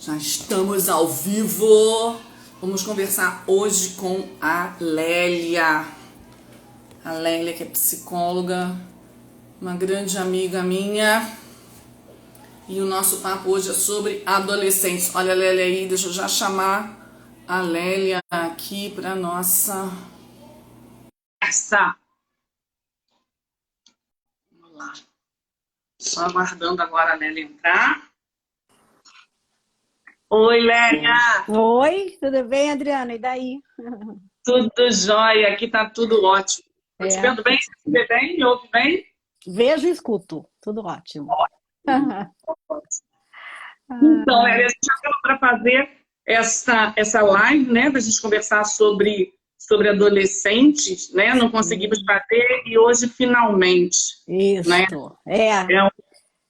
Já estamos ao vivo. Vamos conversar hoje com a Lélia. A Lélia, que é psicóloga, uma grande amiga minha. E o nosso papo hoje é sobre adolescentes. Olha a Lélia aí, deixa eu já chamar a Lélia aqui para nossa conversa. Vamos lá. Só aguardando agora a Lélia entrar. Oi, Lélia! Oi, tudo bem, Adriana? E daí? Tudo jóia, aqui tá tudo ótimo. Tô te É, vendo bem? Você se vê bem? Me ouve bem? vejo e escuto, tudo ótimo. Então, Ah, Lélia, a gente já para fazer essa live, né, para a gente conversar sobre adolescentes, né? Não conseguimos sim, fazer e hoje finalmente, né? isto, é, É,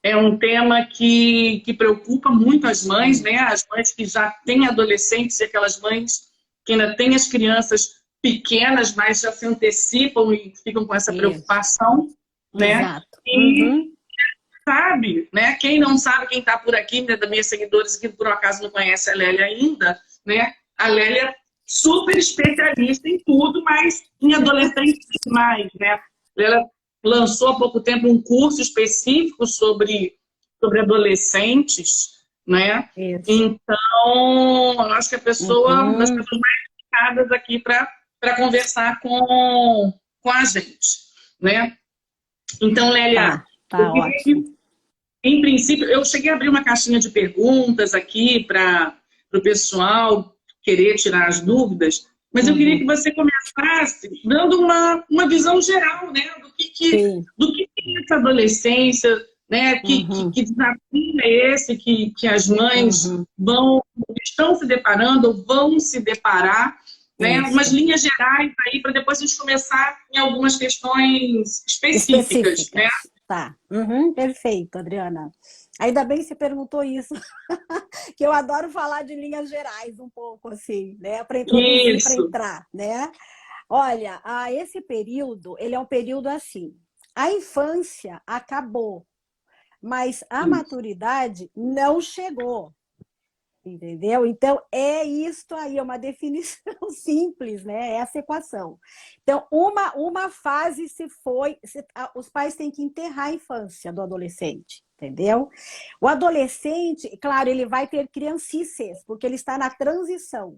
é um tema que preocupa muito as mães, né? As mães que já têm adolescentes e aquelas mães que ainda têm as crianças pequenas, mas já se antecipam e ficam com essa isso, preocupação, né? exato. E Uhum. sabe, né? Quem não sabe, quem está por aqui, né, das minhas seguidoras que por um acaso não conhece a Lélia ainda, né? A Lélia é super especialista em tudo, mas em adolescentes mais, né? Ela lançou há pouco tempo um curso específico sobre adolescentes, né? Isso. Então, eu acho que a pessoa, uma das Uhum. pessoas mais indicadas aqui para conversar com a gente, né? Então, Lélia, Tá, eu tá queria ótimo. que em princípio, eu cheguei a abrir uma caixinha de perguntas aqui para o pessoal querer tirar as dúvidas, mas eu queria que Uhum. você começasse dando uma visão geral, né, Sim. do que é essa adolescência, né, Uhum. que desafio é esse que as mães Uhum. estão se deparando ou vão se deparar, né, umas Isso. linhas gerais aí para depois a gente começar em algumas questões específicas, né? Específicas. Tá. Uhum. Perfeito, Adriana. Ainda bem que você perguntou isso, que eu adoro falar de linhas gerais um pouco assim, né? Para introduzir, para Isso. entrar, né? Olha, esse período, ele é um período assim. A infância acabou, mas a maturidade não chegou, entendeu? Então, é isto aí, é uma definição simples, né? Essa equação. Então, uma fase se foi, os pais têm que enterrar a infância do adolescente, entendeu? O adolescente, claro, ele vai ter criancices, porque ele está na transição,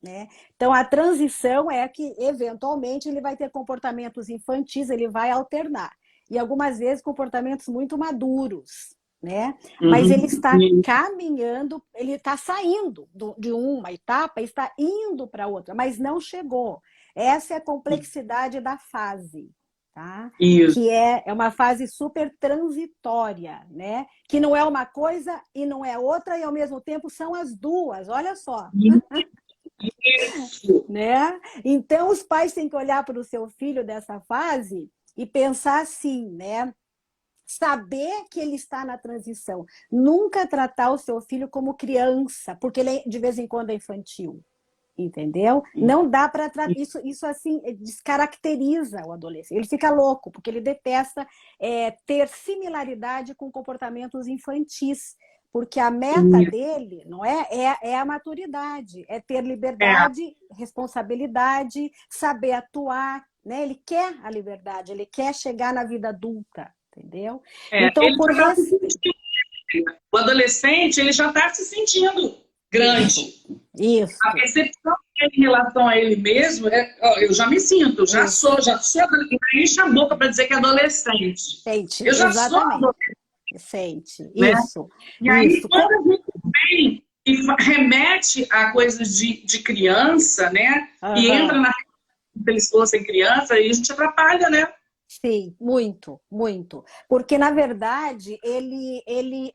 né? Então, a transição é que, eventualmente, ele vai ter comportamentos infantis, ele vai alternar. E algumas vezes comportamentos muito maduros, né? Mas ele está Uhum. caminhando, ele está saindo de uma etapa e está indo para outra, mas não chegou. Essa é a complexidade da fase, tá? Isso. Que é uma fase super transitória, né? Que não é uma coisa e não é outra, e ao mesmo tempo são as duas, olha só. Isso. Né? Então, os pais têm que olhar para o seu filho dessa fase e pensar assim, né? Saber que ele está na transição. Nunca tratar o seu filho como criança, porque ele de vez em quando é infantil. Entendeu? Não dá para tratar. Isso assim descaracteriza o adolescente. Ele fica louco, porque ele detesta ter similaridade com comportamentos infantis. Porque a meta dele não é a maturidade, é ter É, liberdade, responsabilidade, saber atuar. Né? Ele quer a liberdade, ele quer chegar na vida adulta, entendeu? Então, ele por já está se res... sentindo, o adolescente, ele já está se sentindo Isso, grande. A isso, percepção dele em relação a ele mesmo, ó, eu já me sinto, isso. já sou adolescente, enche a boca para dizer que é adolescente. Sente, Eu já sou exatamente. adolescente, Sente. né? Isso, E aí, isso. quando a gente vem e remete a coisas de criança, né? E entra Aham. na se eles fossem criança, aí a gente atrapalha, né? Sim, muito, muito. Porque, na verdade,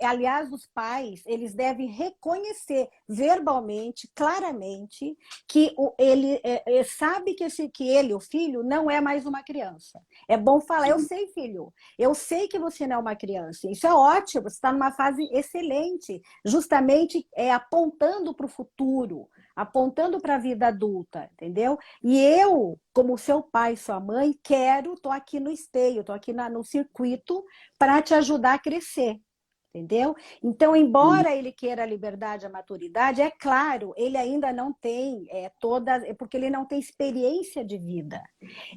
aliás, os pais, eles devem reconhecer verbalmente, claramente, que ele sabe que ele, o filho, não é mais uma criança. É bom falar, eu sei, filho, eu sei que você não é uma criança. Isso é ótimo, você está numa fase excelente, justamente apontando para o futuro, apontando para a vida adulta, entendeu? E eu, como seu pai, sua mãe, tô aqui no esteio, tô aqui no circuito para te ajudar a crescer, Entendeu? Então, embora ele queira a liberdade, a maturidade, é claro, ele ainda não tem porque ele não tem experiência de vida.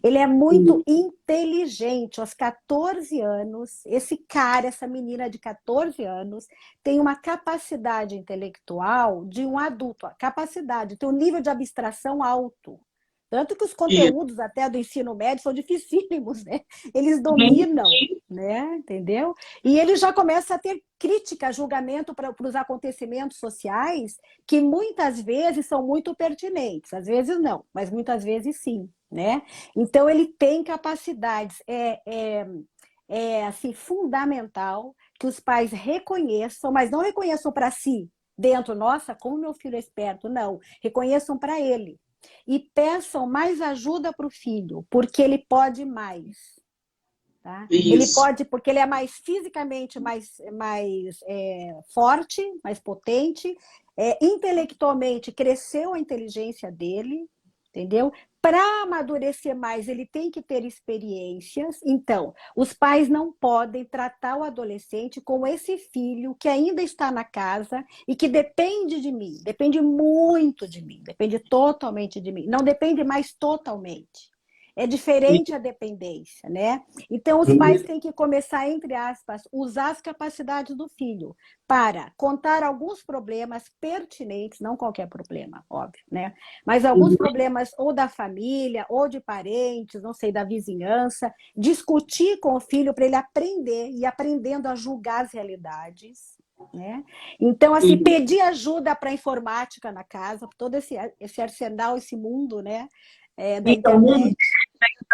Ele é muito inteligente. Aos 14 anos, esse cara, essa menina de 14 anos, tem uma capacidade intelectual de um adulto, a capacidade, tem um nível de abstração alto. Tanto que os conteúdos até do ensino médio são dificílimos, né? Eles dominam, né? Entendeu? E ele já começa a ter crítica, julgamento para os acontecimentos sociais que muitas vezes são muito pertinentes. Às vezes não, mas muitas vezes sim, né? Então ele tem capacidades. É assim, fundamental que os pais reconheçam, mas não reconheçam para si, dentro, nossa, como meu filho é esperto, não. Reconheçam para ele. E peçam mais ajuda para o filho, porque ele pode mais. Tá? Ele pode, porque ele é mais fisicamente mais forte, mais potente, intelectualmente cresceu a inteligência dele, entendeu? Para amadurecer mais, ele tem que ter experiências. Então, os pais não podem tratar o adolescente como esse filho que ainda está na casa e que depende de mim, depende muito de mim, depende totalmente de mim. Não depende mais totalmente. É diferente a dependência, né? Então, os pais têm que começar, entre aspas, usar as capacidades do filho para contar alguns problemas pertinentes, não qualquer problema, óbvio, né? Mas alguns problemas ou da família, ou de parentes, não sei, da vizinhança, discutir com o filho para ele aprender e aprendendo a julgar as realidades, né? Então, assim, pedir ajuda para a informática na casa, todo esse arsenal, esse mundo, né? Da internet.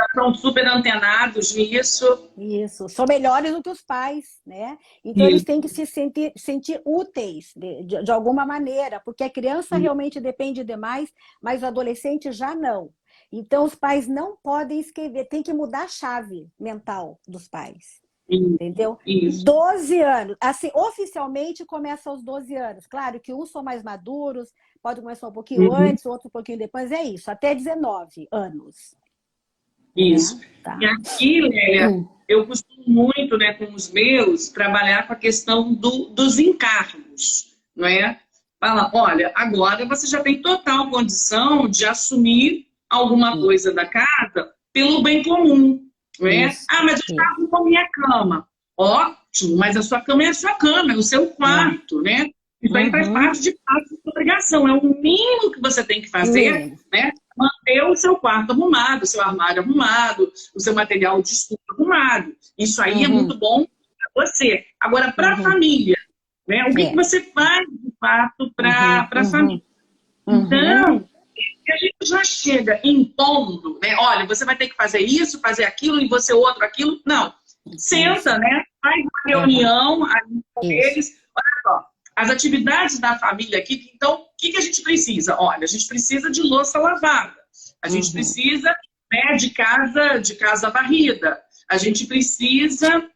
Estão super antenados nisso. Isso, são melhores do que os pais, né? Então eles têm que se sentir úteis de alguma maneira, porque a criança realmente depende demais, mas o adolescente já não. Então os pais não podem escrever, tem que mudar a chave mental dos pais. Entendeu? Isso. 12 anos. Assim, oficialmente começa aos 12 anos. Claro que uns são mais maduros, pode começar um pouquinho antes, outro um pouquinho depois, é isso, até 19 anos. Isso. Tá. E aqui, Lélia, eu costumo muito, né, com os meus, trabalhar com a questão dos encargos, não é? Fala, olha, agora você já tem total condição de assumir alguma coisa da casa pelo bem comum, não é? Mas eu estava com a minha cama. Ótimo, mas a sua cama é a sua cama, é o seu quarto, né? Isso aí faz parte de sua obrigação, é o mínimo que você tem que fazer, né? Manter o seu quarto arrumado, o seu armário arrumado, o seu material de estudo arrumado. Isso aí é muito bom para você. Agora, para a família, né? O que você faz, de fato, para a família? Então, se a gente já chega impondo, né? Olha, você vai ter que fazer isso, fazer aquilo, e você outro, aquilo. Não. Senta, né? Faz uma reunião ali com eles. Olha só, as atividades da família aqui, então, o que a gente precisa? Olha, a gente precisa de louça lavada, a gente precisa, né, de casa varrida, a gente precisa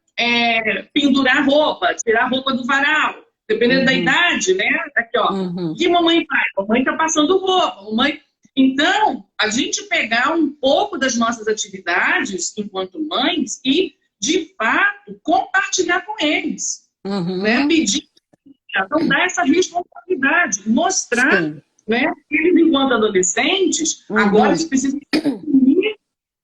pendurar roupa, tirar roupa do varal, dependendo da idade, né? Aqui, ó, o que mamãe faz? Mamãe tá passando roupa, mamãe... Então, a gente pegar um pouco das nossas atividades enquanto mães e, de fato, compartilhar com eles, né? Pedir. Então, dar essa responsabilidade, mostrar, né, que eles, enquanto adolescentes, agora eles precisam assumir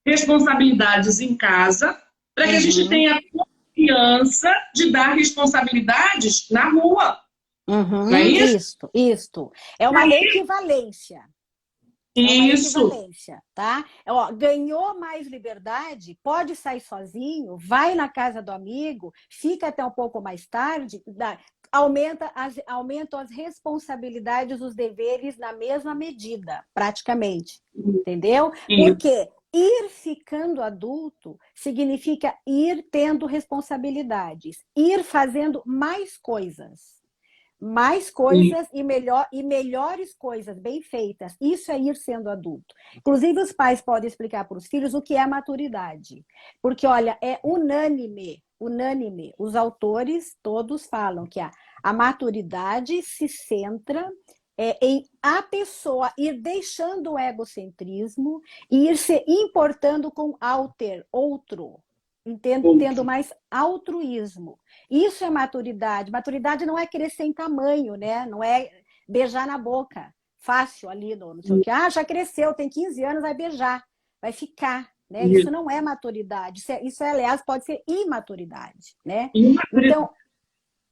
responsabilidades em casa para que a gente tenha confiança de dar responsabilidades na rua. Não é isso? Isso. É uma equivalência. Isso. Tá? Ó, ganhou mais liberdade, pode sair sozinho, vai na casa do amigo, fica até um pouco mais tarde, aumentam as responsabilidades, os deveres na mesma medida, praticamente. Entendeu? Porque ir ficando adulto significa ir tendo responsabilidades, ir fazendo mais coisas. Mais coisas e melhores coisas bem feitas. Isso é ir sendo adulto. Inclusive, os pais podem explicar para os filhos o que é maturidade. Porque, olha, é unânime. Os autores todos falam que a maturidade se centra em a pessoa ir deixando o egocentrismo e ir se importando com outro. tendo mais altruísmo. Isso é maturidade. Maturidade não é crescer em tamanho, né? Não é beijar na boca, fácil ali, não sei o que. Ah, já cresceu, tem 15 anos, vai beijar, vai ficar. Né? Isso não é maturidade. Isso aliás, pode ser imaturidade. Né? Então,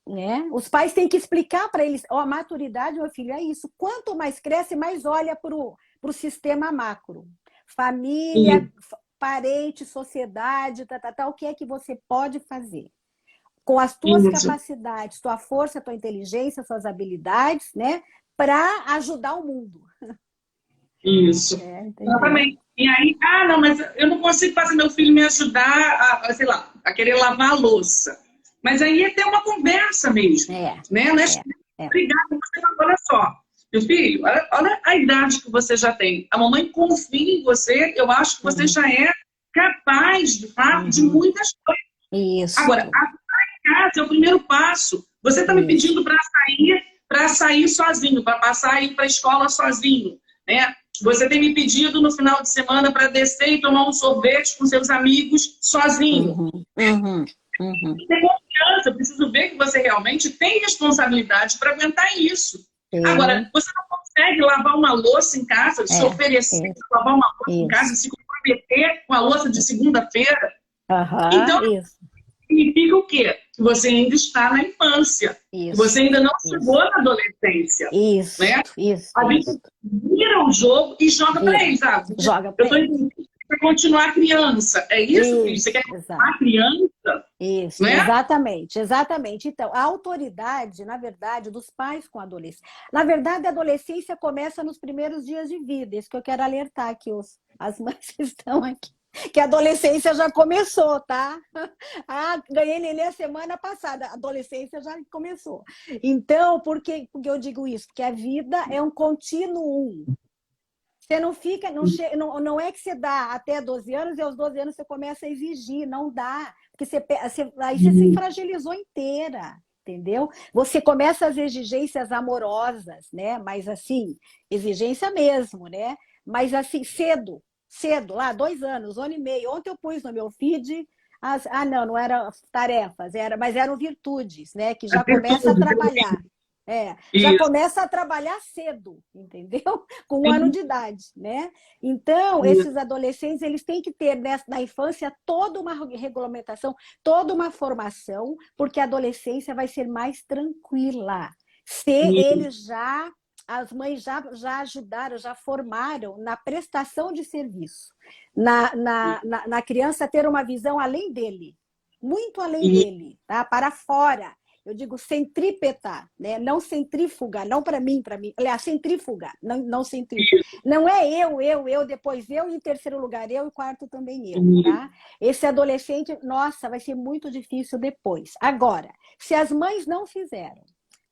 né? Os pais têm que explicar para eles, a maturidade, meu filho, é isso. Quanto mais cresce, mais olha para o sistema macro. Família, parente, sociedade, o que é que você pode fazer? Com as tuas capacidades, tua força, tua inteligência, suas habilidades, né? Para ajudar o mundo. Isso. Exatamente. E aí, não, mas eu não consigo fazer meu filho me ajudar sei lá, a querer lavar a louça. Mas aí é ter uma conversa mesmo. Né? Não é brigar com você, olha só. Meu filho, olha a idade que você já tem. A mamãe confia em você, eu acho que você já é capaz, de fato, de muitas coisas. Isso. Agora, a casa é o primeiro passo. Você está me pedindo para sair sozinho, para passar e ir para a escola sozinho. Né? Você tem me pedido no final de semana para descer e tomar um sorvete com seus amigos sozinho. Ter confiança, eu preciso ver que você realmente tem responsabilidade para aguentar isso. Agora, você não consegue lavar uma louça em casa, se oferecer para lavar uma louça em casa, se comprometer com a louça de segunda-feira. Então, significa o quê? Que você ainda está na infância. Que você ainda não chegou na adolescência. Né? A gente vira o jogo e joga para eles. Joga para eles. Para continuar criança. É isso, filho? Você quer continuar criança? Isso, né? Exatamente. Então, a autoridade, na verdade, dos pais com adolescentes. Na verdade, a adolescência começa nos primeiros dias de vida. Isso que eu quero alertar aqui, as mães que estão aqui. Que a adolescência já começou, tá? Ganhei neném a semana passada. A adolescência já começou. Então, por que eu digo isso? Porque a vida é um contínuo. Você não fica, não é que você dá até 12 anos e aos 12 anos você começa a exigir, não dá. Porque aí você se fragilizou inteira, entendeu? Você começa as exigências amorosas, né? Mas assim, exigência mesmo, né? Mas assim, cedo, lá, 2 anos, 1 ano e meio. Ontem eu pus no meu feed, não eram tarefas, mas eram virtudes, né? Que já começa a trabalhar. Já começa a trabalhar cedo, entendeu? Com 1 ano de idade, né? Então, esses adolescentes, eles têm que ter na infância toda uma regulamentação, toda uma formação, porque a adolescência vai ser mais tranquila. As mães já ajudaram, já formaram na prestação de serviço, na criança ter uma visão além dele, muito além dele, tá? Para fora. Eu digo centrípeta, né? Não centrífuga, não para mim. Aliás, centrífuga, não centrífuga. Não é eu, depois eu, e em terceiro lugar eu, e quarto também eu, tá? Esse adolescente, nossa, vai ser muito difícil depois. Agora, se as mães não fizeram,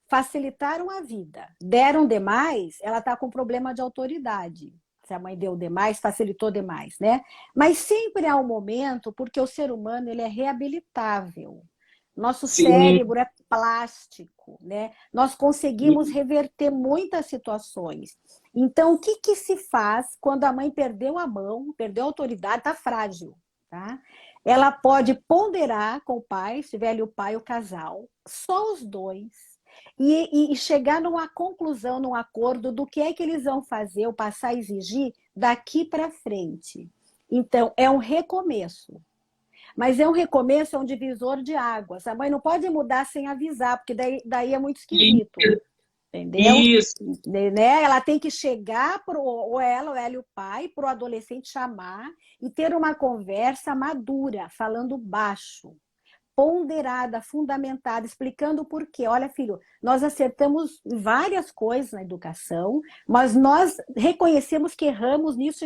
facilitaram a vida, deram demais, ela está com problema de autoridade. Se a mãe deu demais, facilitou demais, né? Mas sempre há um momento, porque o ser humano ele é reabilitável. Nosso cérebro é plástico, né? Nós conseguimos reverter muitas situações. Então, o que se faz quando a mãe perdeu a mão, perdeu a autoridade, está frágil, tá? Ela pode ponderar com o pai, se tiver ali o pai e o casal, só os dois, e chegar numa conclusão, num acordo do que é que eles vão fazer ou passar a exigir daqui para frente. Então, é um recomeço. Mas é um recomeço, é um divisor de águas. A mãe não pode mudar sem avisar, porque daí é muito esquisito. Entendeu? Isso. Né? Ela tem que chegar, ou ela e o pai, para o adolescente chamar e ter uma conversa madura, falando baixo, ponderada, fundamentada, explicando o porquê. Olha, filho, nós acertamos várias coisas na educação, mas nós reconhecemos que erramos nisso,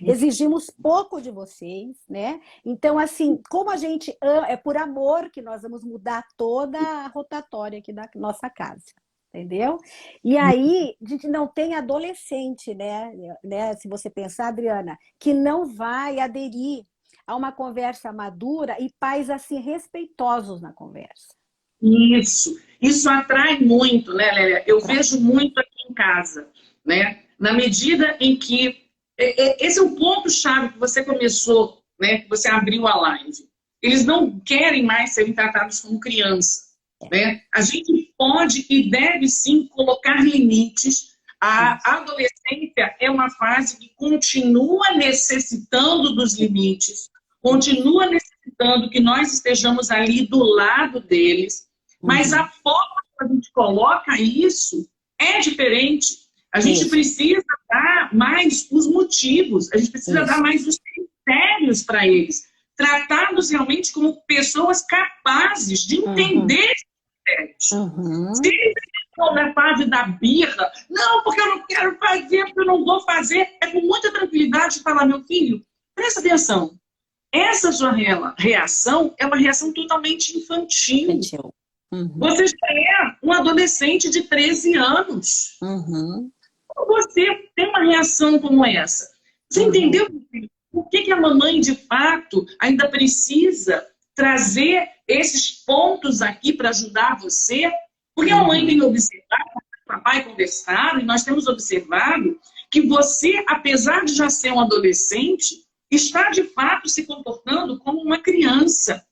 exigimos pouco de vocês, né? Então, assim, como a gente ama, é por amor que nós vamos mudar toda a rotatória aqui da nossa casa. Entendeu? E aí, a gente não tem adolescente, né? Se você pensar, Adriana, que não vai aderir a uma conversa madura e pais assim respeitosos na conversa. Isso atrai muito, né, Lélia? Eu vejo muito aqui em casa, né? Na medida em que esse é o ponto-chave que você começou, né? Que você abriu a live. eles não querem mais serem tratados como criança, né? A gente pode e deve sim colocar limites. A adolescência é uma fase que continua necessitando dos limites, continua necessitando que nós estejamos ali do lado deles, mas a forma que a gente coloca isso é diferente. A gente precisa dar mais os motivos, a gente precisa dar mais os critérios para eles, tratá-los realmente como pessoas capazes de entender esses critérios. Se eles estão na fase da birra, não, porque eu não quero fazer, porque eu não vou fazer, é com muita tranquilidade falar, meu filho, presta atenção, essa sua reação é uma reação totalmente infantil. Você já é um adolescente de 13 anos. Como você tem uma reação como essa? Você entendeu por que a mamãe, de fato, ainda precisa trazer esses pontos aqui para ajudar você? Porque a mãe tem observado, o papai conversaram, e nós temos observado que você, apesar de já ser um adolescente, está, de fato, se comportando como uma criança.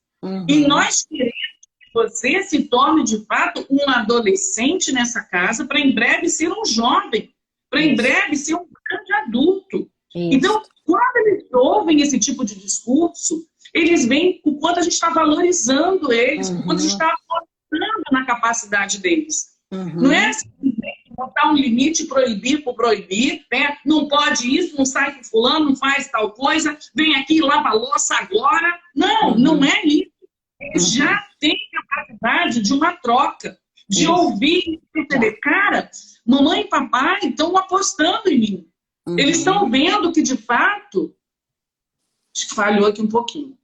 E nós queremos que você se torne, de fato, um adolescente nessa casa, para em breve ser um jovem, para em breve ser um grande adulto. Então, quando eles ouvem esse tipo de discurso, eles veem o quanto a gente está valorizando eles, o quanto a gente está apostando na capacidade deles. Não é simplesmente botar um limite, proibir por proibir, né? Não pode isso, não sai com fulano, não faz tal coisa, vem aqui, lava a louça agora. Não, não é isso. Eles já têm capacidade de uma troca, de ouvir e perceber, cara, mamãe e papai estão apostando em mim. Eles estão vendo que, de fato, acho que falhou aqui um pouquinho.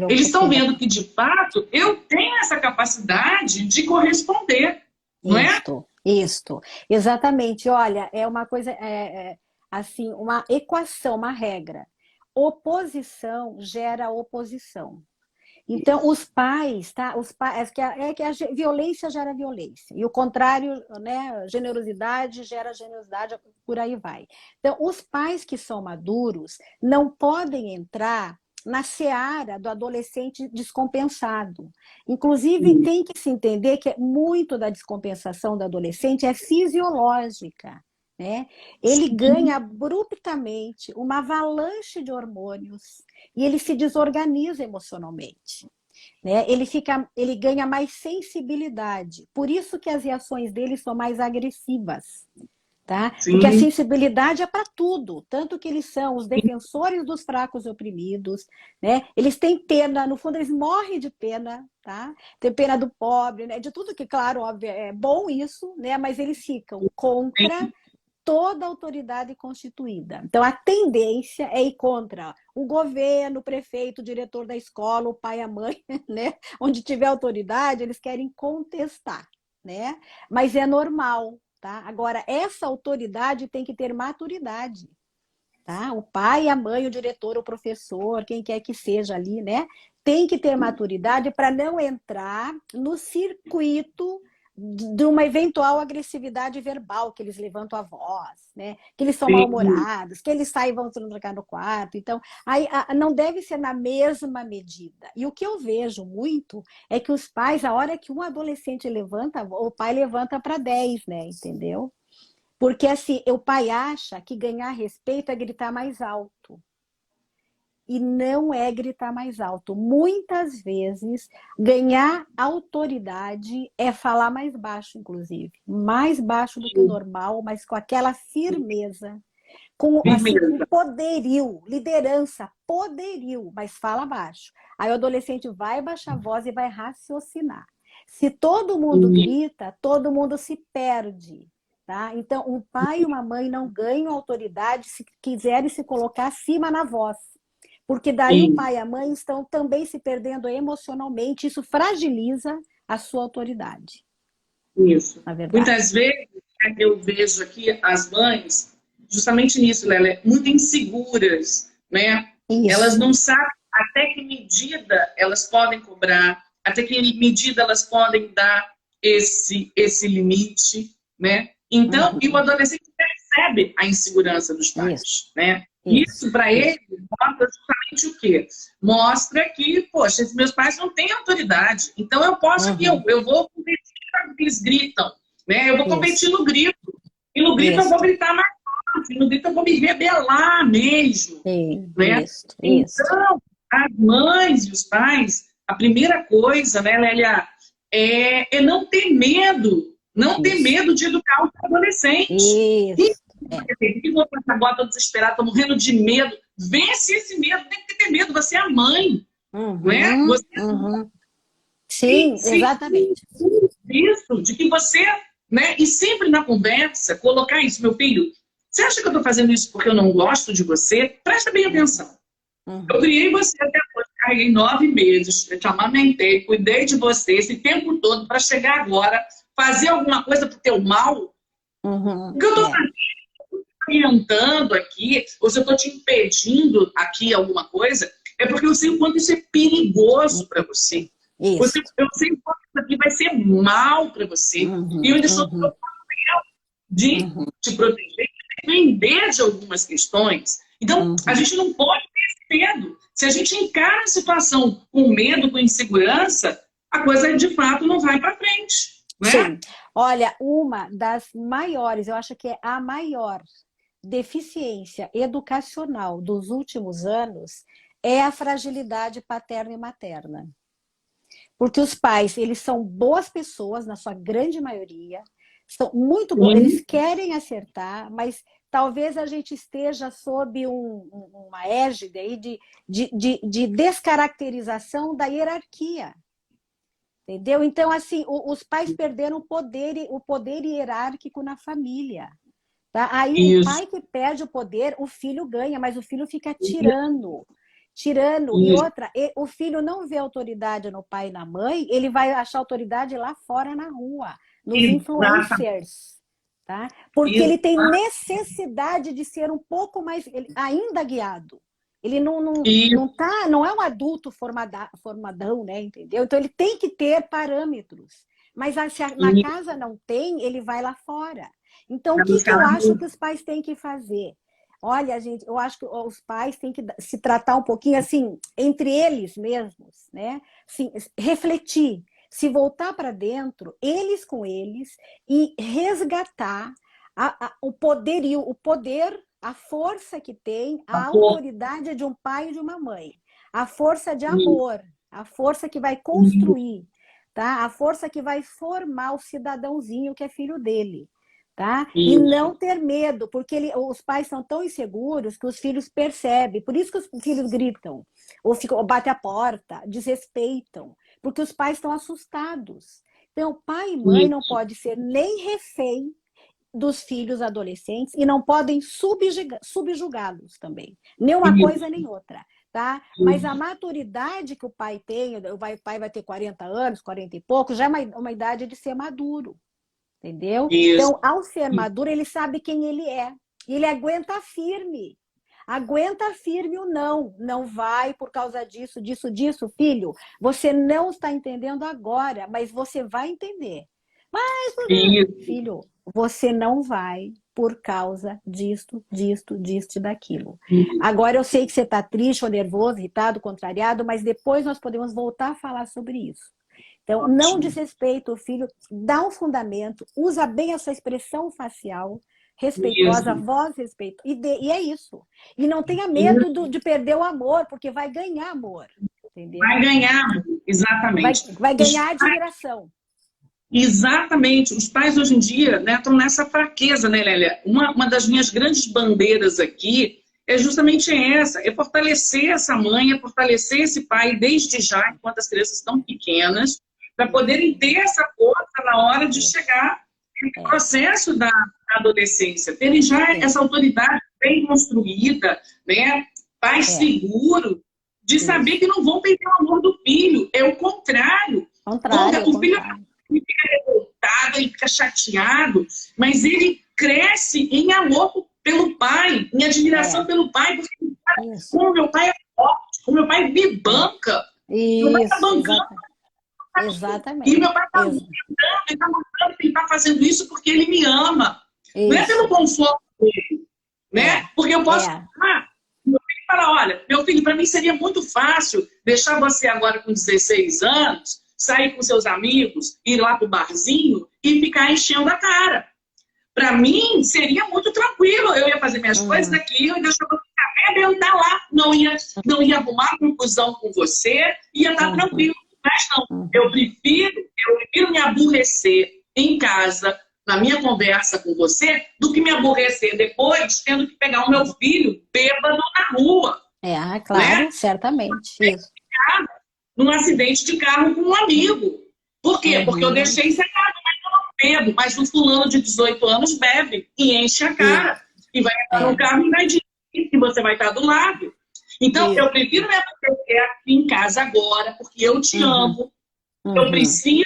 Eles estão vendo que, de fato, eu tenho essa capacidade de corresponder, não é? Isto, exatamente. Olha, é uma coisa, assim, uma equação, uma regra. Oposição gera oposição. Então, os pais, tá? Que a violência gera violência. E o contrário, né? Generosidade gera generosidade, por aí vai. Então, os pais que são maduros não podem entrar na seara do adolescente descompensado. Inclusive, tem que se entender que muito da descompensação do adolescente é fisiológica. Né? Ele ganha abruptamente uma avalanche de hormônios e ele se desorganiza emocionalmente. Né? Ele ganha mais sensibilidade. Por isso que as reações dele são mais agressivas. Tá? Porque a sensibilidade é para tudo, tanto que eles são os defensores dos fracos e oprimidos, né? Eles têm pena, no fundo eles morrem de pena, tá? Tem pena do pobre, né? De tudo que, claro, óbvio, é bom isso, né? Mas eles ficam contra toda a autoridade constituída. Então a tendência é ir contra o governo, o prefeito, o diretor da escola, o pai, a mãe, né? Onde tiver autoridade, eles querem contestar, né? Mas é normal. Tá? Agora, essa autoridade tem que ter maturidade. Tá? O pai, a mãe, o diretor, o professor, quem quer que seja ali, né? Tem que ter maturidade para não entrar no circuito de uma eventual agressividade verbal, que eles levantam a voz, né? Que eles são mal-humorados, que eles saem e vão trancar no quarto. Então, aí, não deve ser na mesma medida. E o que eu vejo muito é que os pais, a hora que um adolescente levanta, o pai levanta para 10, né? Entendeu? Porque assim, o pai acha que ganhar respeito é gritar mais alto. E não é gritar mais alto. Muitas vezes, ganhar autoridade é falar mais baixo, inclusive. Mais baixo do que o normal, mas com aquela firmeza. Com assim, um poderio, liderança, poderio, mas fala baixo. Aí o adolescente vai baixar a voz e vai raciocinar. Se todo mundo grita, todo mundo se perde. Tá? Então, um pai e uma mãe não ganham autoridade se quiserem se colocar acima na voz. Porque daí o pai e a mãe estão também se perdendo emocionalmente, isso fragiliza a sua autoridade. Isso. Muitas vezes eu vejo aqui as mães, justamente nisso, Lélia, muito inseguras, né? Isso. Elas não sabem até que medida elas podem cobrar, até que medida elas podem dar esse limite, né? Então, e o adolescente percebe a insegurança dos pais, né? Isso, para ele, mostra justamente o quê? Mostra que, poxa, esses meus pais não têm autoridade. Então, eu posso aqui, eu vou competir com que eles gritam, né? Eu vou competir no grito. E no grito eu vou gritar mais forte. No grito eu vou me rebelar mesmo. Né? Então, as mães e os pais, a primeira coisa, né, Lélia, é não ter medo. Não ter medo de educar os adolescentes. Que vou passar agora, tô desesperada, tô morrendo de medo. Vence esse medo, tem que ter medo. Você é a mãe, né? Você Sim, exatamente. Isso, de que você, né? E sempre na conversa, colocar isso, meu filho, você acha que eu tô fazendo isso porque eu não gosto de você? Presta bem atenção. Eu criei você até hoje, carreguei 9 meses, eu te amamentei, cuidei de você esse tempo todo para chegar agora, fazer alguma coisa pro teu mal. O que eu tô fazendo? Orientando aqui, ou se eu estou te impedindo aqui alguma coisa, é porque eu sei o quanto isso é perigoso para você. Eu sei o quanto isso aqui vai ser mal para você. E eu ainda estou no papel de te proteger, de defender de algumas questões. Então, a gente não pode ter esse medo. Se a gente encara a situação com medo, com insegurança, a coisa de fato não vai para frente. Né? Sim. Olha, uma das maiores, eu acho que é a maior deficiência educacional dos últimos anos é a fragilidade paterna e materna. Porque os pais, eles são boas pessoas, na sua grande maioria, são muito bons, eles querem acertar, mas talvez a gente esteja sob uma égide aí de descaracterização da hierarquia. Entendeu? Então, assim, os pais perderam o poder hierárquico na família. Tá? Aí o pai que perde o poder, o filho ganha, mas o filho fica tirando. E outra, o filho não vê autoridade no pai e na mãe, ele vai achar autoridade lá fora na rua, nos influencers. Tá? Porque ele tem necessidade de ser um pouco mais, ainda guiado. Ele não é um adulto formadão, né? Entendeu? Então ele tem que ter parâmetros. Mas se na casa não tem, ele vai lá fora. Então, o que eu acho que os pais têm que fazer? Olha, gente, eu acho que os pais têm que se tratar um pouquinho assim, entre eles mesmos, né? Assim, refletir, se voltar para dentro, eles com eles, e resgatar o poder, a força que tem, a autoridade de um pai e de uma mãe. A força de amor, a força que vai construir, tá? A força que vai formar o cidadãozinho que é filho dele. Tá? E não ter medo, porque os pais são tão inseguros que os filhos percebem. Por isso que os filhos gritam, ou batem a porta, desrespeitam, porque os pais estão assustados. Então, pai e mãe não pode ser nem refém dos filhos adolescentes e não podem subjugá-los também. Nem uma coisa nem outra. Tá? Mas a maturidade que o pai tem, o pai vai ter 40 anos, 40 e poucos, já é uma idade de ser maduro. Entendeu? Então, ao ser maduro, ele sabe quem ele é. E ele aguenta firme. Aguenta firme o não. Não vai por causa disso, filho. Você não está entendendo agora, mas você vai entender. Mas, filho, você não vai por causa disto e daquilo. Agora eu sei que você está triste ou nervoso, irritado, contrariado, mas depois nós podemos voltar a falar sobre isso. Então, não desrespeita o filho, dá um fundamento, usa bem a sua expressão facial, respeitosa, voz respeito. E é isso. E não tenha medo de perder o amor, porque vai ganhar amor. Entendeu? Vai ganhar, exatamente. Vai ganhar admiração. Exatamente. Os pais hoje em dia, né, estão nessa fraqueza, né, Lélia? Uma das minhas grandes bandeiras aqui é justamente essa, é fortalecer essa mãe, é fortalecer esse pai desde já, enquanto as crianças estão pequenas, para poderem ter essa força na hora de chegar no processo da adolescência, terem já essa autoridade bem construída, né? Pai seguro, de saber que não vão perder o amor do filho, é o contrário. O filho fica revoltado, ele fica chateado, mas ele cresce em amor pelo pai, em admiração pelo pai, porque como meu pai é forte, como meu pai me banca, meu pai tá bancando. Exatamente. E meu pai está mostrando, ele está mostrando que ele está fazendo isso porque ele me ama. Não é pelo conforto dele, né? Porque eu posso falar, Fala, olha, meu filho, para mim seria muito fácil deixar você agora com 16 anos, sair com seus amigos, ir lá pro barzinho e ficar enchendo a cara. Para mim, seria muito tranquilo. Eu ia fazer minhas coisas aqui, eu ia deixar você arrebentar lá. Não ia arrumar confusão com você, ia estar tranquilo. Mas não, eu prefiro me aborrecer em casa, na minha conversa com você, do que me aborrecer depois, tendo que pegar o meu filho bêbado na rua. Claro, né? certamente. Isso. Num acidente de carro com um amigo. Por quê? Porque eu deixei secado, mas eu não bebo. Mas o fulano de 18 anos bebe e enche a cara. E vai entrar no carro e vai dizer que você vai estar do lado. Então, eu prefiro me aborrecer aqui em casa agora, porque eu te amo. Eu preciso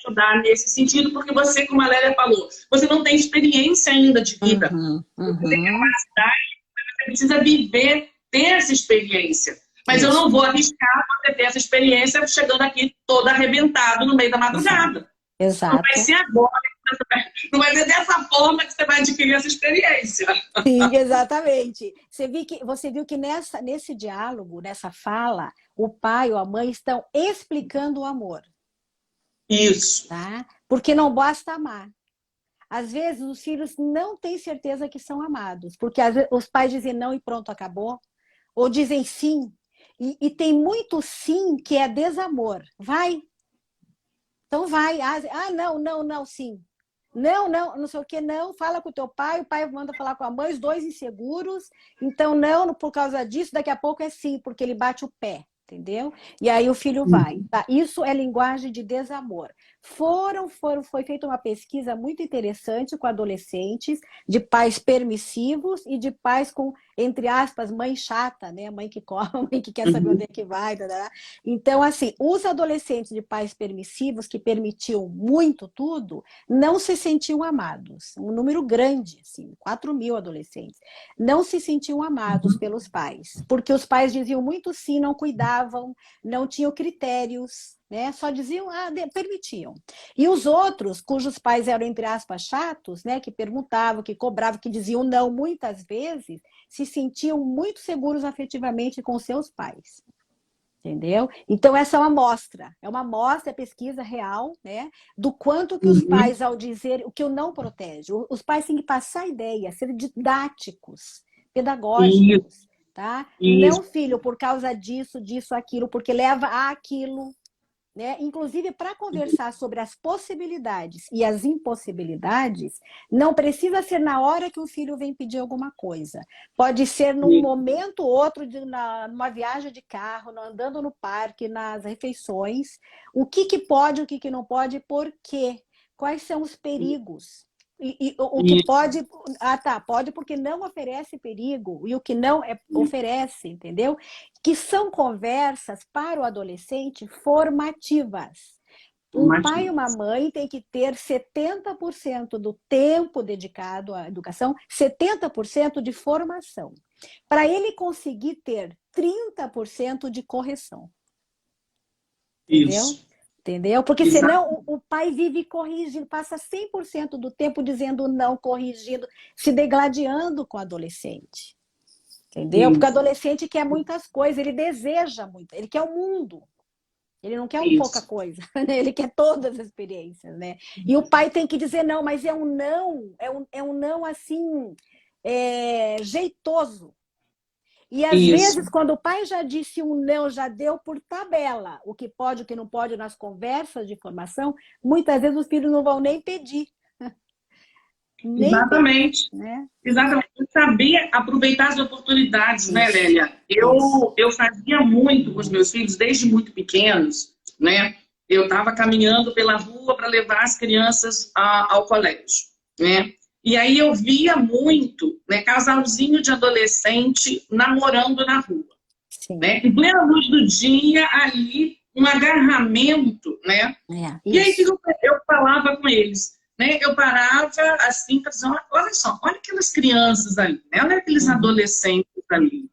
ajudar nesse sentido, porque você, como a Lélia falou, você não tem experiência ainda de vida. Você tem capacidade, você precisa viver, ter essa experiência. Mas eu não vou arriscar você ter essa experiência chegando aqui todo arrebentado no meio da madrugada. Exato. Não vai ser agora, não vai ser dessa forma que você vai adquirir essa experiência. Sim, exatamente. Você viu que nesse diálogo, nessa fala, o pai ou a mãe estão explicando o amor. Isso. Tá? Porque não basta amar. Às vezes os filhos não têm certeza que são amados, porque às vezes, os pais dizem não e pronto, acabou. Ou dizem sim. E tem muito sim que é desamor. Vai. Então vai. Não, sim. Não sei o que, não. Fala com o teu pai, o pai manda falar com a mãe, os dois inseguros. Então não, por causa disso, daqui a pouco é sim, porque ele bate o pé. Entendeu? E aí o filho vai. Tá? Isso é linguagem de desamor. Foi feita uma pesquisa muito interessante com adolescentes, de pais permissivos e de pais com, entre aspas, mãe chata, né? Mãe que come, mãe que quer saber onde é que vai. Então, assim, os adolescentes de pais permissivos, que permitiam muito tudo, não se sentiam amados. Um número grande, assim, 4.000 adolescentes. Não se sentiam amados pelos pais, porque os pais diziam muito sim, não cuidavam, não tinham critérios, né? Só diziam, permitiam. E os outros, cujos pais eram, entre aspas, chatos, né? Que perguntavam, que cobravam, que diziam não muitas vezes, se sentiam muito seguros afetivamente com seus pais. Entendeu? Então, essa é uma amostra, é pesquisa real, né? Do quanto que os pais, ao dizer o que eu não protejo, os pais têm que passar a ideia, ser didáticos, pedagógicos, tá? Não, filho, por causa disso, aquilo, porque leva àquilo, né? Inclusive, para conversar sobre as possibilidades e as impossibilidades, não precisa ser na hora que o filho vem pedir alguma coisa. Pode ser num momento ou outro, numa viagem de carro, andando no parque, nas refeições. O que pode, o que não pode, por quê? Quais são os perigos? E o que pode... pode porque não oferece perigo. E o que não oferece, entendeu? Que são conversas para o adolescente formativas. Um pai e uma mãe tem que ter 70% do tempo dedicado à educação, 70% de formação. Para ele conseguir ter 30% de correção. Isso. Entendeu? Porque senão o pai vive corrigindo, passa 100% do tempo dizendo não, corrigindo, se degladiando com o adolescente. Entendeu? Porque o adolescente quer muitas coisas, ele deseja muito, ele quer o mundo. Ele não quer pouca coisa, né? Ele quer todas as experiências, né? E o pai tem que dizer não, mas é um não assim, jeitoso. E às vezes, quando o pai já disse um não, já deu por tabela o que pode, o que não pode nas conversas de formação, muitas vezes os filhos não vão nem pedir. Exatamente. Pedir, né? Exatamente. Saber aproveitar as oportunidades, né, Lélia? Eu fazia muito com os meus filhos, desde muito pequenos, né? Eu estava caminhando pela rua para levar as crianças ao colégio, né? E aí eu via muito, né, casalzinho de adolescente namorando na rua. Né? Em plena luz do dia, ali, um agarramento, né? E aí eu falava com eles, né? Eu parava assim, para dizer, olha só, olha aquelas crianças ali, né? Olha aqueles adolescentes ali,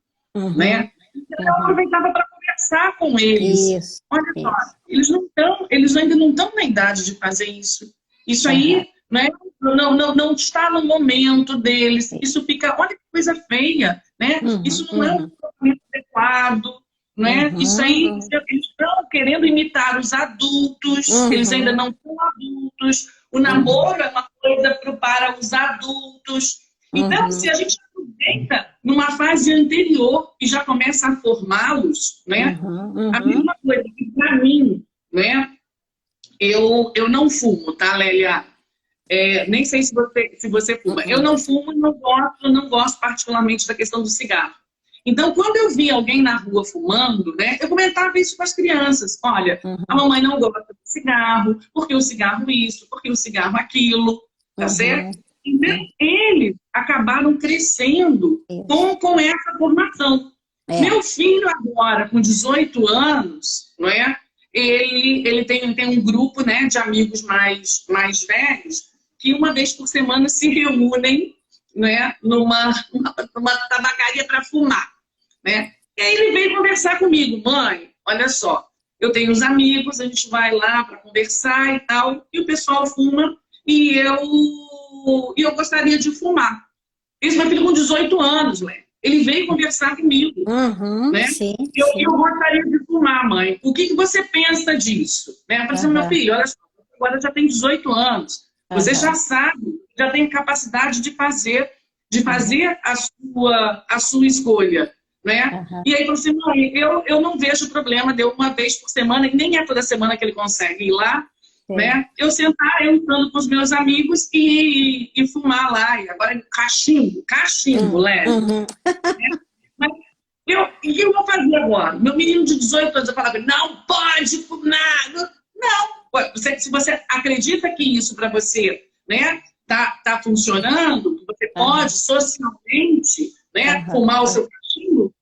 né? Eu aproveitava para conversar com eles. Olha só, eles ainda não estão na idade de fazer isso. Isso aí, né? Não está no momento deles. Isso fica, olha que coisa feia, né? Isso não é um comportamento inadequado, né? Isso aí, eles estão querendo imitar os adultos, eles ainda não são adultos. O namoro é uma coisa para os adultos. Então, se a gente aproveita numa fase anterior e já começa a formá-los, né? A mesma coisa que para mim, né? Eu não fumo, tá, Lélia? Nem sei se você fuma. Eu não fumo e não gosto particularmente da questão do cigarro. Então, quando eu vi alguém na rua fumando, né, eu comentava isso com as crianças. Olha, a mamãe não gosta de cigarro, porque o cigarro isso, porque o cigarro aquilo, tá certo? Então, eles acabaram crescendo com essa formação. Meu filho agora, com 18 anos, não é? Ele tem um grupo, né, de amigos mais velhos que uma vez por semana se reúnem, né, numa tabacaria para fumar, né? E aí ele veio conversar comigo: mãe, olha só, eu tenho uns amigos, a gente vai lá para conversar e tal, e o pessoal fuma e eu gostaria de fumar. Esse meu filho com 18 anos, né? Ele veio conversar comigo, né? Sim, eu gostaria de fumar, mãe. O que você pensa disso? Né? Eu falei assim: meu filho, olha só, agora já tem 18 anos. Você já sabe, já tem capacidade de fazer a sua escolha, né? E aí ele falou assim: mãe, eu não vejo problema de eu uma vez por semana, e nem é toda semana que ele consegue ir lá, né? Eu sentar, eu estando com os meus amigos e fumar lá. E agora cachimbo, leve. Mas o que eu vou fazer agora? Meu menino de 18 anos, eu falava: não pode fumar. Não. Se você acredita que isso para você, né, tá funcionando, que você pode socialmente, né, fumar o seu cachimbo,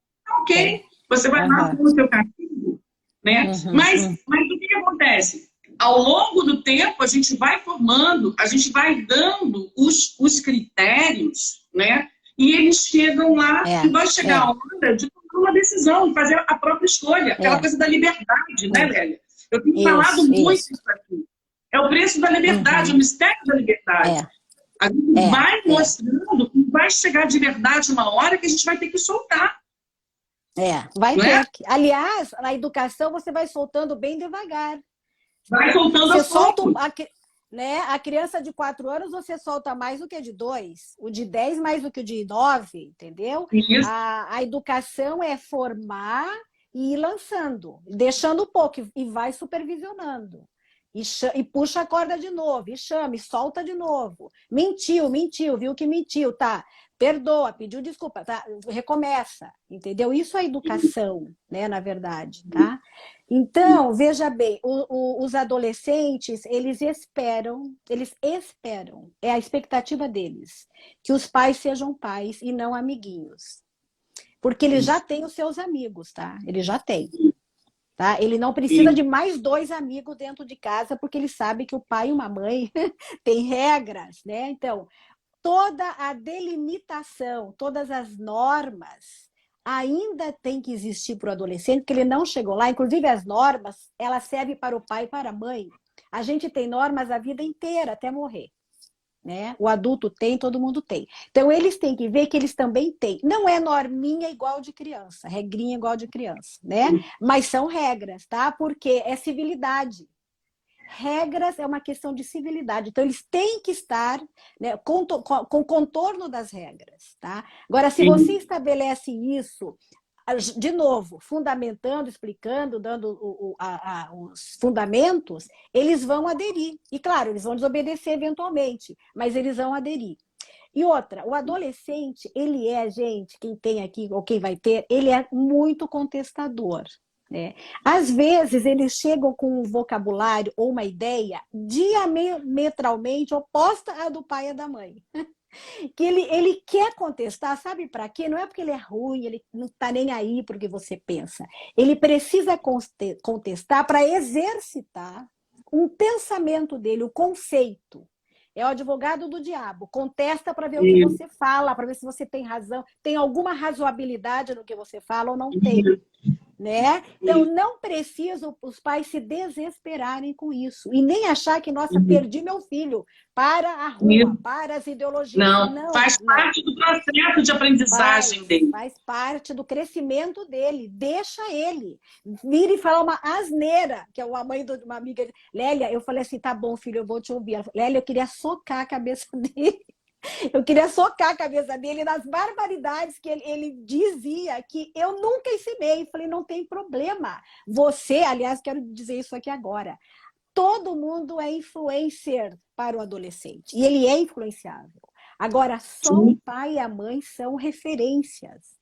ok. Você vai lá fumar o seu cachimbo, né? Mas o que acontece? Ao longo do tempo, a gente vai formando, a gente vai dando os critérios, né? E eles chegam lá e vai chegar a hora de tomar uma decisão, de fazer a própria escolha. Aquela coisa da liberdade, né, Lélia? Eu tenho falado muito isso aqui. É o preço da liberdade, o mistério da liberdade. A gente vai mostrando que vai chegar de verdade uma hora que a gente vai ter que soltar. Vai ter que. Aliás, na educação você vai soltando bem devagar. Vai soltando você solta né? A criança de 4 anos você solta mais do que a de 2. O de 10 mais do que o de 9, entendeu? A educação é formar e ir lançando, deixando um pouco e vai supervisionando. E puxa a corda de novo, e chama, e solta de novo. Mentiu, viu que mentiu, tá? Perdoa, pediu desculpa, tá? Recomeça, entendeu? Isso é educação, né, na verdade, tá? Então, veja bem, os adolescentes, eles esperam, é a expectativa deles, que os pais sejam pais e não amiguinhos. Porque ele já tem os seus amigos, tá? Ele já tem. Tá? Ele não precisa de mais 2 amigos dentro de casa, porque ele sabe que o pai e uma mãe têm regras, né? Então, toda a delimitação, todas as normas ainda tem que existir para o adolescente, porque ele não chegou lá. Inclusive, as normas, elas servem para o pai e para a mãe. A gente tem normas a vida inteira, até morrer. Né? O adulto tem, todo mundo tem. Então, eles têm que ver que eles também têm. Não é norminha igual de criança, regrinha igual de criança, né? Mas são regras, tá? Porque é civilidade. Regras é uma questão de civilidade. Então, eles têm que estar, né, com contorno das regras, tá? Agora, se você estabelece isso, de novo, fundamentando, explicando, dando os fundamentos, eles vão aderir. E, claro, eles vão desobedecer eventualmente, mas eles vão aderir. E outra, o adolescente, ele é, gente, quem tem aqui, ou quem vai ter, ele é muito contestador. Né? Às vezes, eles chegam com um vocabulário ou uma ideia diametralmente oposta à do pai e da mãe. Que ele quer contestar, sabe para quê? Não é porque ele é ruim, ele não está nem aí porque você pensa. Ele precisa contestar para exercitar um pensamento dele, o conceito. É o advogado do diabo. Contesta para ver o que você fala, para ver se você tem razão, tem alguma razoabilidade no que você fala ou não tem. né? Então, não precisa os pais se desesperarem com isso. E nem achar que, nossa, perdi meu filho para a rua, para as ideologias. Não, faz parte do processo de aprendizagem dele. Faz parte do crescimento dele. Deixa ele. Vira e fala uma asneira, que é a mãe de uma amiga. Lélia, eu falei assim, tá bom, filho, eu vou te ouvir. Ela falou, Lélia, eu queria socar a cabeça dele. Eu queria socar a cabeça dele nas barbaridades que ele dizia que eu nunca ensinei. Falei, não tem problema. Você, aliás, quero dizer isso aqui agora. Todo mundo é influencer para o adolescente. E ele é influenciável. Agora, só o pai e a mãe são referências.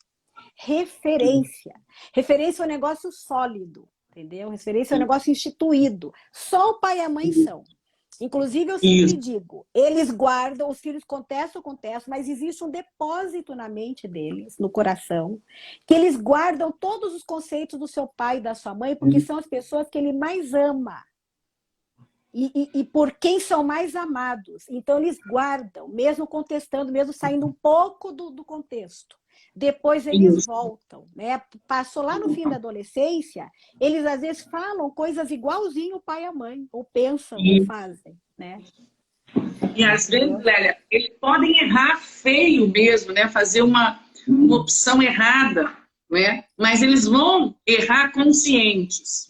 Referência. Referência é um negócio sólido, entendeu? Referência é um negócio instituído. Só o pai e a mãe são. Inclusive, eu sempre digo, eles guardam, os filhos contestam, mas existe um depósito na mente deles, no coração, que eles guardam todos os conceitos do seu pai e da sua mãe, porque são as pessoas que ele mais ama. E por quem são mais amados. Então, eles guardam, mesmo contestando, mesmo saindo um pouco do contexto. Depois eles voltam, né? Passou lá no fim da adolescência, eles às vezes falam coisas igualzinho o pai e a mãe, ou pensam, ou fazem, né? E às vezes, Lélia, eles podem errar feio mesmo, né? Fazer uma opção errada, né? Mas eles vão errar conscientes.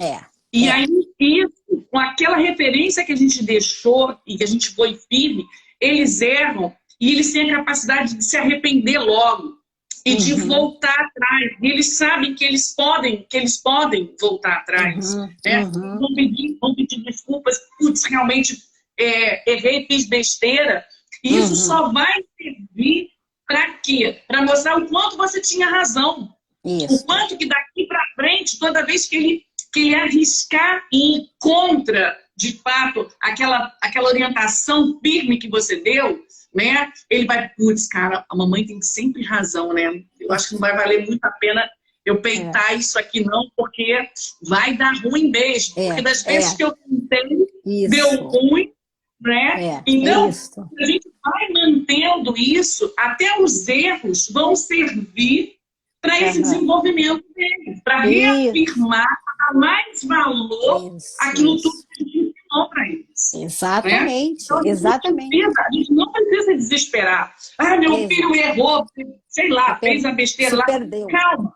E aí, isso, com aquela referência que a gente deixou e que a gente foi firme, eles erram e eles têm a capacidade de se arrepender logo. E de voltar atrás. E eles sabem que eles podem voltar atrás. Né? Vão pedir desculpas. Putz, realmente errei, fiz besteira. E isso só vai servir para quê? Para mostrar o quanto você tinha razão. O quanto que daqui para frente, toda vez que ele arriscar e ir contra, de fato, aquela orientação firme que você deu, né? Ele vai, putz, cara, a mamãe tem sempre razão, né? Eu acho que não vai valer muito a pena eu peitar isso aqui não, porque vai dar ruim mesmo. Porque das vezes que eu tentei, deu ruim, né? Então, a gente vai mantendo isso, até os erros vão servir para esse desenvolvimento deles, para reafirmar, dar mais valor àquilo tudo que a gente ensinou para eles. Exatamente, né? Então, exatamente. A gente não precisa desesperar. Ah, meu filho errou, sei lá, fez a besteira lá. Perdeu. Calma.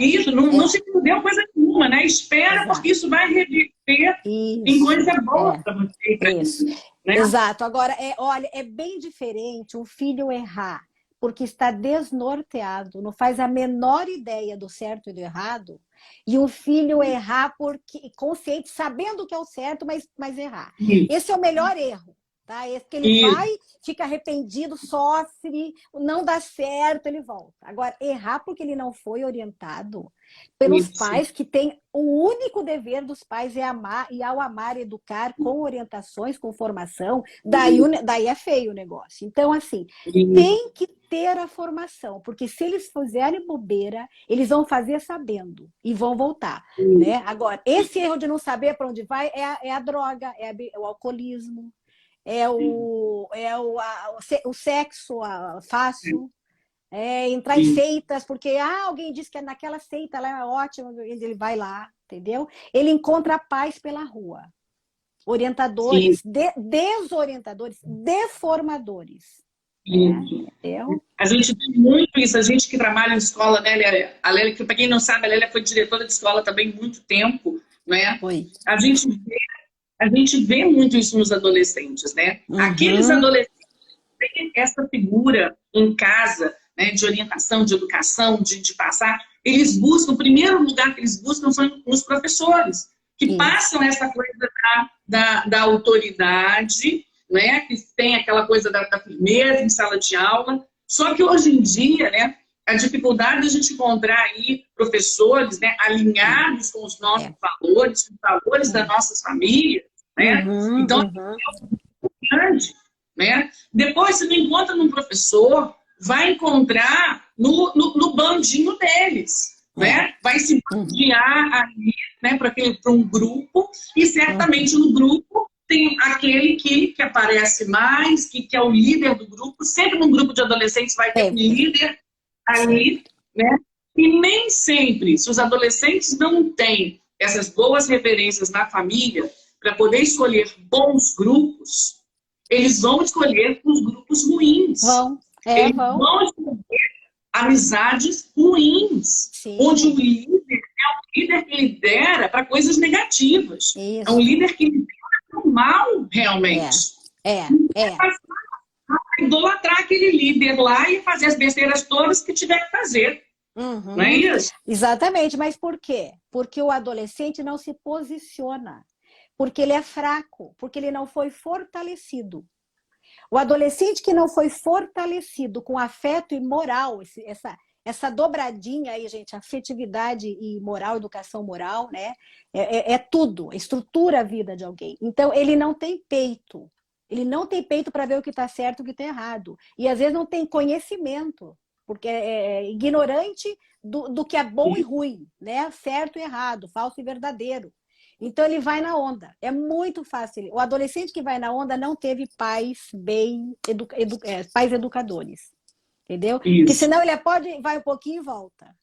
Isso, não se perdeu coisa nenhuma, né? Espera, porque isso vai reverter em coisa boa para você. Isso. Né? Exato. Agora, olha, é bem diferente um filho errar porque está desnorteado, não faz a menor ideia do certo e do errado, e um filho errar porque consciente, sabendo que é o certo, mas errar. Esse é o melhor erro. Tá? Esse que ele vai, fica arrependido, sofre, não dá certo, ele volta. Agora, errar porque ele não foi orientado pelos pais, que tem o único dever dos pais é amar, e ao amar, educar com orientações, com formação, daí é feio o negócio. Então, assim, tem que ter a formação, porque se eles fizerem bobeira, eles vão fazer sabendo e vão voltar. Né? Agora, esse erro de não saber para onde vai é a droga, é o alcoolismo, é o sexo fácil, entrar em seitas, porque alguém disse que naquela seita ela é ótima, ele vai lá, entendeu? Ele encontra paz pela rua. Orientadores, desorientadores, deformadores. A gente tem muito isso, a gente que trabalha em escola, né, a Lélia, que para quem não sabe, a Lélia foi diretora de escola também muito tempo, né? A gente vê muito isso nos adolescentes, né? Aqueles adolescentes que têm essa figura em casa, né, de orientação, de educação, de passar, eles buscam, o primeiro lugar que eles buscam são os professores, que passam essa coisa da autoridade, né, que tem aquela coisa da firmeza em sala de aula. Só que hoje em dia, né, a dificuldade de a gente encontrar aí professores, né, alinhados com os nossos valores, com os valores das nossas famílias, né? Então, é muito grande, né? Depois, você não encontra num professor, vai encontrar no bandinho deles, né? Vai se bandear ali, né, para um grupo, e certamente no grupo tem aquele que aparece mais, que é o líder do grupo. Sempre num grupo de adolescentes vai ter um líder ali, né? E nem sempre, se os adolescentes não têm essas boas referências na família para poder escolher bons grupos, eles vão escolher os grupos ruins. Eles vão escolher amizades ruins, Sim. onde o líder é um líder que lidera para coisas negativas. Isso. É um líder que lidera para o mal, realmente. É. Idolatrar aquele líder lá e fazer as besteiras todas que tiver que fazer. Uhum. Não é isso? Exatamente, mas por quê? Porque o adolescente não se posiciona, porque ele é fraco, porque ele não foi fortalecido. O adolescente que não foi fortalecido com afeto e moral, essa dobradinha aí, gente, afetividade e moral, educação moral, né? É tudo, estrutura a vida de alguém. Então, ele não tem peito. Ele não tem peito para ver o que está certo e o que está errado. E às vezes não tem conhecimento, porque é ignorante do que é bom e ruim, né? Certo e errado, falso e verdadeiro. Então ele vai na onda. É muito fácil. O adolescente que vai na onda não teve pais pais educadores. Entendeu? Isso. Porque senão ele vai um pouquinho e volta.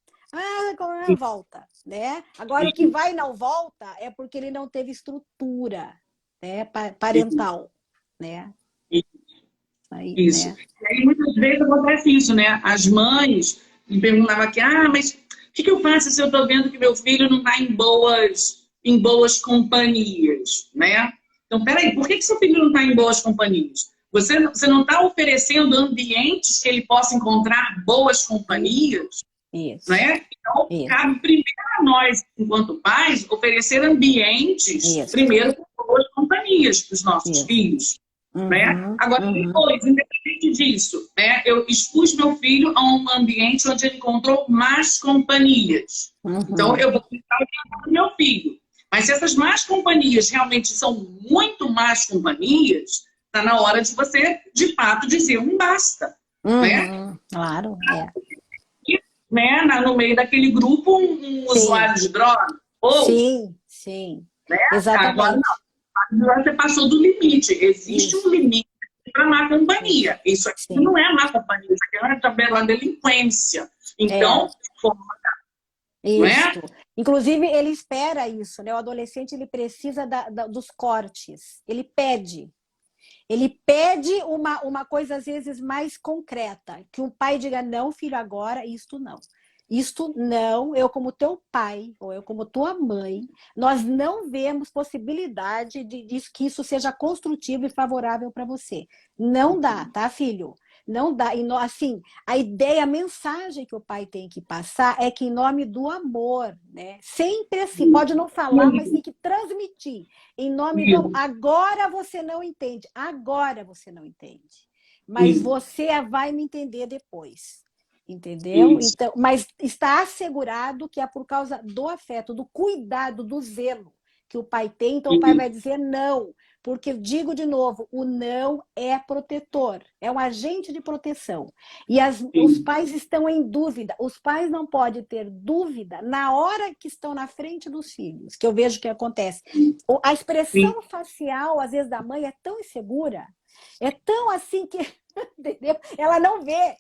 Volta, né? Agora o que vai e não volta é porque ele não teve estrutura, né, parental, né? Isso. Né? E aí muitas vezes acontece isso, né? As mães me perguntavam aqui, mas o que eu faço se eu estou vendo que meu filho não está em boas companhias, né? Então, peraí, por que seu filho não está em boas companhias? Você não está oferecendo ambientes que ele possa encontrar boas companhias? Isso. Né? Então, cabe primeiro a nós, enquanto pais, oferecer ambientes, primeiro, com boas companhias para os nossos filhos. Né? Agora, depois, independente disso, né, eu expus meu filho a um ambiente onde ele encontrou más companhias. Então, eu vou tentar orientar o meu filho. Mas se essas más companhias realmente são muito más companhias, está na hora de você, de fato, dizer um basta. Né? Claro, Né? No meio daquele grupo, um usuário de droga. Ou, sim. Né? Exatamente. Agora, não. Você passou do limite. Existe um limite para má companhia. Isso aqui não é má companhia, isso aqui é uma delinquência. Então, isso. Não é? Inclusive, ele espera isso, né? O adolescente ele precisa dos cortes. Ele pede. Ele pede uma coisa, às vezes, mais concreta. Que um pai diga, não, filho, agora, isto não. Isto não, eu como teu pai, ou eu como tua mãe, nós não vemos possibilidade de que isso seja construtivo e favorável para você. Não dá, tá, filho? Não dá. E, assim, a ideia, a mensagem que o pai tem que passar é que em nome do amor, né? Sempre assim, pode não falar, mas tem que transmitir. Em nome do amor. Agora você não entende. Agora você não entende. Mas você vai me entender depois. Entendeu? Então, mas está assegurado que é por causa do afeto, do cuidado, do zelo que o pai tem. Então, o pai vai dizer não. Porque, digo de novo, o não é protetor. É um agente de proteção. E os pais estão em dúvida. Os pais não podem ter dúvida na hora que estão na frente dos filhos, que eu vejo que acontece. A expressão facial, às vezes, da mãe é tão insegura, é tão assim que... Entendeu? Ela não vê,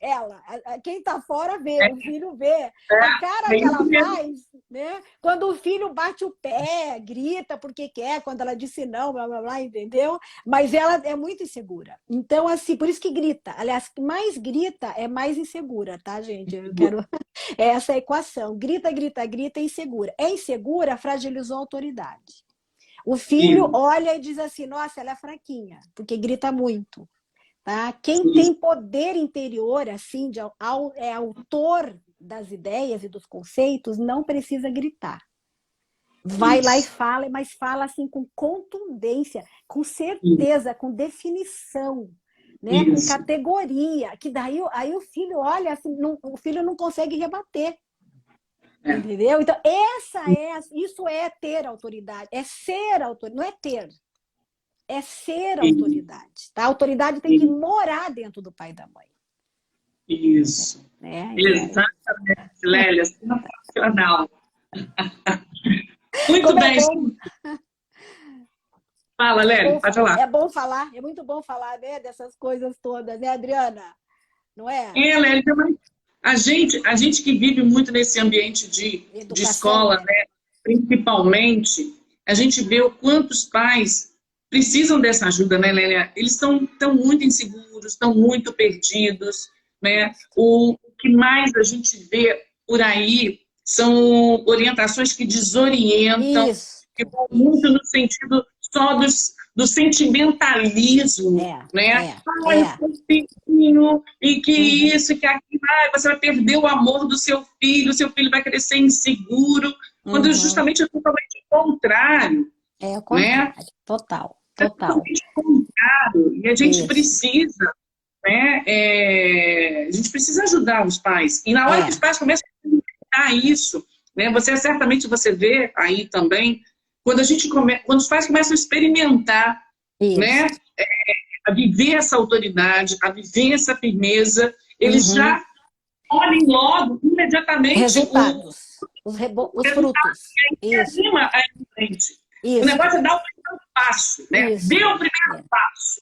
quem está fora vê, o filho vê. A cara que ela faz, né? Quando o filho bate o pé, grita porque quer, quando ela disse não, blá, blá, blá, entendeu? Mas ela é muito insegura. Então, assim, por isso que grita. Aliás, mais grita é mais insegura, tá, gente? Eu quero essa equação. Grita, grita, grita, é insegura. É insegura, fragilizou a autoridade. O filho olha e diz assim, nossa, ela é fraquinha, porque grita muito. Tá? Quem tem poder interior, assim, é autor das ideias e dos conceitos, não precisa gritar. Vai lá e fala, mas fala assim com contundência, com certeza, com definição, né? Com categoria, que daí aí o filho olha, assim, o filho não consegue rebater. Entendeu? Então, isso é ter autoridade, é ser autoridade, não é ter. É ser autoridade. Tá? A autoridade tem que morar dentro do pai e da mãe. Isso. Exatamente, Lélia. Sensacional. Muito bem. Fala, Lélia, pode falar. É bom falar, é muito bom falar, né, dessas coisas todas, né, Adriana? Não é? Lélia, A gente que vive muito nesse ambiente de Educação, escola, né, principalmente, a gente vê o quanto os pais precisam dessa ajuda, né, Lélia? Eles estão muito inseguros, estão muito perdidos, né? O que mais a gente vê por aí são orientações que desorientam, isso, que vão muito no sentido só do sentimentalismo, né? Ai, é. seu filhinho, e que isso, que aquilo, ai, você vai perder o amor do seu filho vai crescer inseguro, quando justamente é totalmente o contrário, É o né? contrário, total, É total. totalmente o contrário, e a gente Isso. precisa, né? A gente precisa ajudar os pais, e na hora que os pais começam a experimentar isso, né? Certamente você vê aí também, quando os pais começam a experimentar, Isso. né? A viver essa autoridade, a viver essa firmeza, eles já olhem logo, imediatamente, Resultados, os resultado frutos. que Isso, anima a gente. isso. O negócio é dar o primeiro passo, né? Isso. Dê o primeiro passo.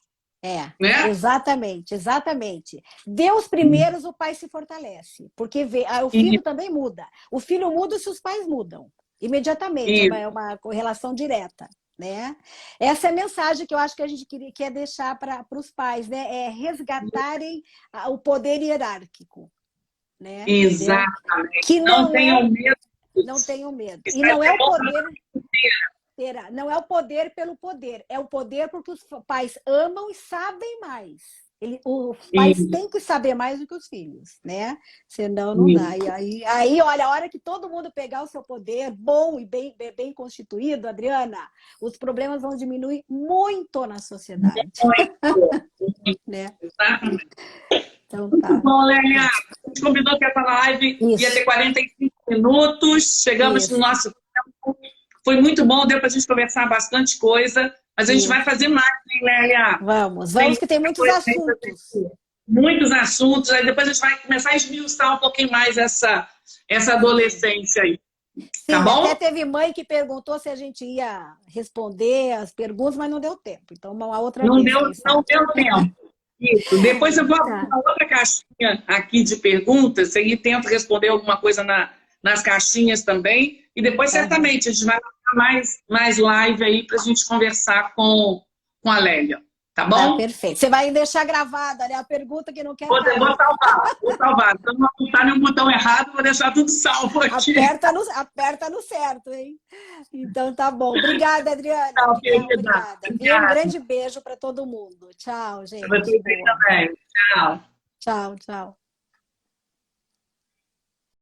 Né? Exatamente, exatamente. Dê os primeiros, o pai se fortalece, porque o filho também muda. O filho muda se os pais mudam, imediatamente, é uma correlação direta, né? Essa é a mensagem que eu acho que a gente quer deixar para os pais, né? É resgatarem o poder hierárquico, né? Exatamente. Que não tenham medo. Não tenham medo. E não é o poder... Não é o poder pelo poder, é o poder porque os pais amam e sabem mais. Os pais têm que saber mais do que os filhos, né? Senão não dá. E aí, olha, a hora que todo mundo pegar o seu poder bom e bem constituído, Adriana, os problemas vão diminuir muito na sociedade. Muito. Né? Exatamente. Então, muito bom, Lélia. A gente combinou que essa live ia ter 45 minutos. Chegamos no nosso tempo. Foi muito bom, deu para a gente conversar bastante coisa, mas a gente vai fazer mais, hein, Lélia? Vamos, que tem muitos assuntos. Muitos assuntos, aí depois a gente vai começar a esmiuçar um pouquinho mais essa adolescência aí. Sim, tá bom? Até teve mãe que perguntou se a gente ia responder as perguntas, mas não deu tempo. Então, uma outra vez. Não deu tempo. Isso. Depois eu vou abrir uma outra caixinha aqui de perguntas, e tento responder alguma coisa nas caixinhas também. E depois, certamente, a gente vai fazer mais live aí para a gente conversar com a Lélia. Tá bom? Tá, perfeito. Você vai deixar gravada, né? A pergunta que não quer Vou salvar. Se eu não apertar nenhum botão errado, vou deixar tudo salvo aqui. Aperta no certo, hein? Então tá bom. Obrigada, Adriana. Tchau, querida. Obrigada. Um grande beijo para todo mundo. Tchau, gente. Você também. Tchau. Tchau, tchau.